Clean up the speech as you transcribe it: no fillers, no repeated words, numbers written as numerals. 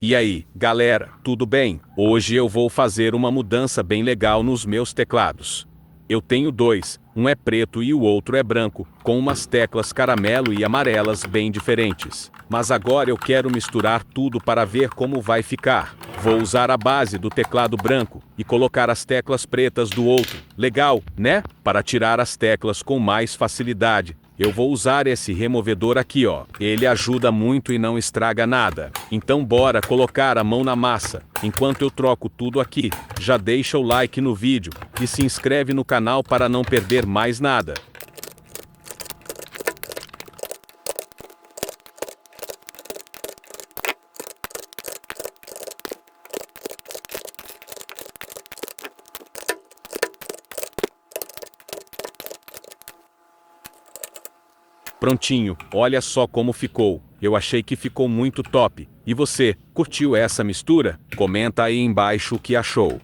E aí, galera, tudo bem? Hoje eu vou fazer uma mudança bem legal nos meus teclados. Eu tenho dois, um é preto e o outro é branco, com umas teclas caramelo e amarelas bem diferentes. Mas agora eu quero misturar tudo para ver como vai ficar. Vou usar a base do teclado branco e colocar as teclas pretas do outro. Legal, né? Para tirar as teclas com mais facilidade. Eu vou usar esse removedor aqui, ó. Ele ajuda muito e não estraga nada. Então bora colocar a mão na massa. Enquanto eu troco tudo aqui, já deixa o like no vídeo e se inscreve no canal para não perder mais nada. Prontinho, olha só como ficou. Eu achei que ficou muito top. E você, curtiu essa mistura? Comenta aí embaixo o que achou.